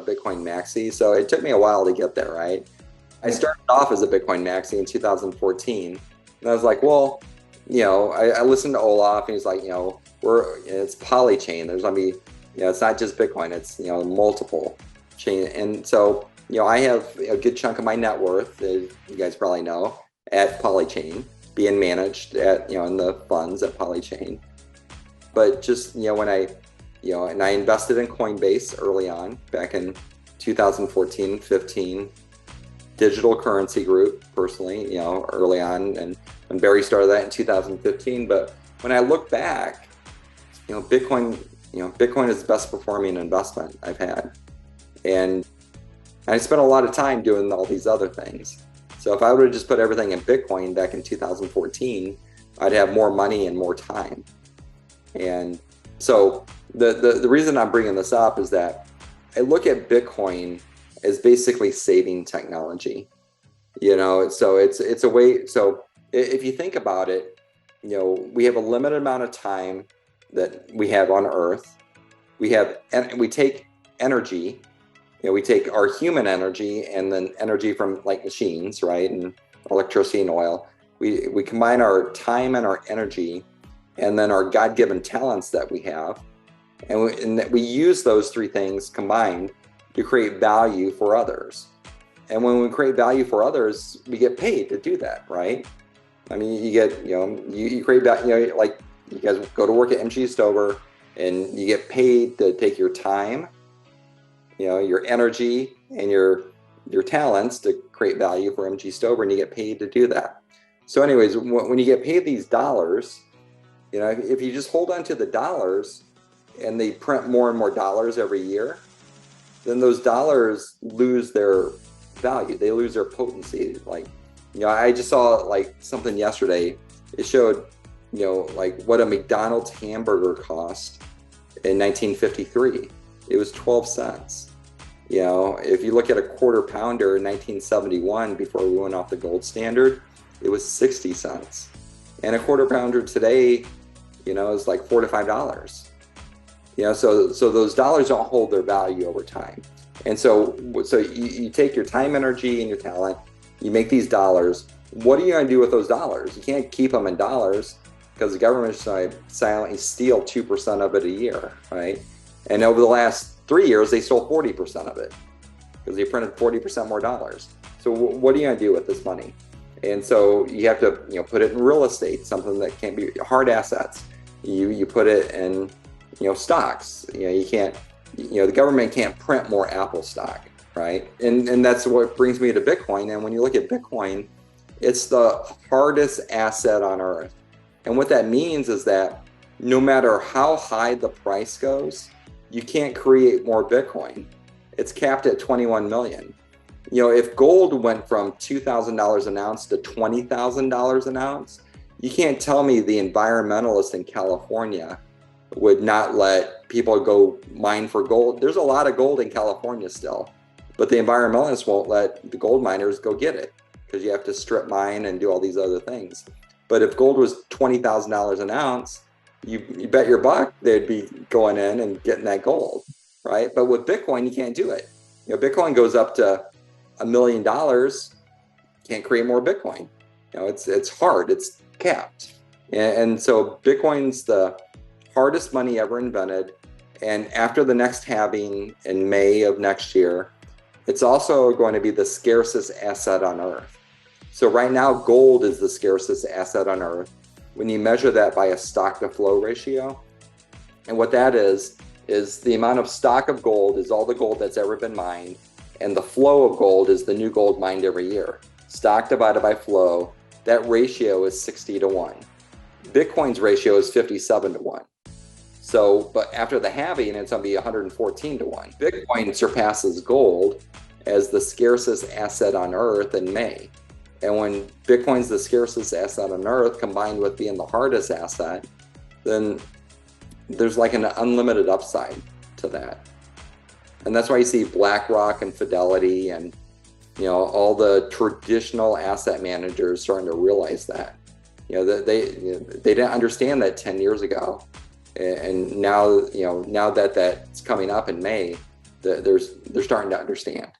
Bitcoin maxi. So it took me a while to get there, right? I started off as a Bitcoin maxi in 2014. And I was like, well, I listened to Olaf and he's like, it's polychain. There's going to be, it's not just Bitcoin, it's, multiple chain. And so, I have a good chunk of my net worth, as you guys probably know, at Polychain, being managed at, in the funds at Polychain. But just, when and I invested in Coinbase early on, back in 2014, 15, digital currency group personally, early on. And when Barry started that in 2015. But when I look back, Bitcoin is the best performing investment I've had. And I spent a lot of time doing all these other things. So if I would have just put everything in Bitcoin back in 2014, I'd have more money and more time. And so the reason I'm bringing this up is that I look at Bitcoin as basically saving technology. So it's a way. So if you think about it, we have a limited amount of time that we have on Earth. We take energy. We take our human energy and then energy from like machines, right? And electricity and oil. We combine our time and our energy and then our God-given talents that we have. And that we use those three things combined to create value for others. And when we create value for others, we get paid to do that, right? I mean, you get, you create value, like you guys go to work at MG Stover and you get paid to take your time, your energy and your talents to create value for MG Stover, and you get paid to do that. So anyways, when you get paid these dollars, if you just hold on to the dollars and they print more and more dollars every year, then those dollars lose their value. They lose their potency. Like, I just saw like something yesterday. It showed, like what a McDonald's hamburger cost in 1953. It was 12 cents. If you look at a quarter pounder in 1971, before we went off the gold standard, it was 60 cents. And a quarter pounder today, is like $4 to $5. So those dollars don't hold their value over time. And so you take your time, energy, and your talent, you make these dollars. What are you going to do with those dollars? You can't keep them in dollars because the government's going to silently steal 2% of it a year, right? And over the last 3 years, they stole 40% of it because they printed 40% more dollars. So what are you going to do with this money? And so you have to, put it in real estate, something that can't be hard assets. You put it in, stocks. You can't, the government can't print more Apple stock, right? And that's what brings me to Bitcoin. And when you look at Bitcoin, it's the hardest asset on Earth. And what that means is that no matter how high the price goes, you can't create more Bitcoin. It's capped at 21 million. If gold went from $2,000 an ounce to $20,000 an ounce, you can't tell me the environmentalists in California would not let people go mine for gold. There's a lot of gold in California still, but the environmentalists won't let the gold miners go get it because you have to strip mine and do all these other things. But if gold was $20,000 an ounce, you bet your buck they'd be going in and getting that gold, right? But with Bitcoin, you can't do it. Bitcoin goes up to $1 million, can't create more Bitcoin. It's hard, it's capped. And so Bitcoin's the hardest money ever invented. And after the next halving in May of next year, it's also going to be the scarcest asset on Earth. So right now, gold is the scarcest asset on Earth when you measure that by a stock to flow ratio. And what that is the amount of stock of gold is all the gold that's ever been mined, and the flow of gold is the new gold mined every year. Stock divided by flow, that ratio is 60 to 1. Bitcoin's ratio is 57 to 1. So, but after the halving, it's going to be 114 to 1. Bitcoin surpasses gold as the scarcest asset on Earth in May. And when Bitcoin's the scarcest asset on Earth combined with being the hardest asset, then there's like an unlimited upside to that. And that's why you see BlackRock and Fidelity and all the traditional asset managers starting to realize that. They didn't understand that 10 years ago. And now, now that that's coming up in May, they're starting to understand.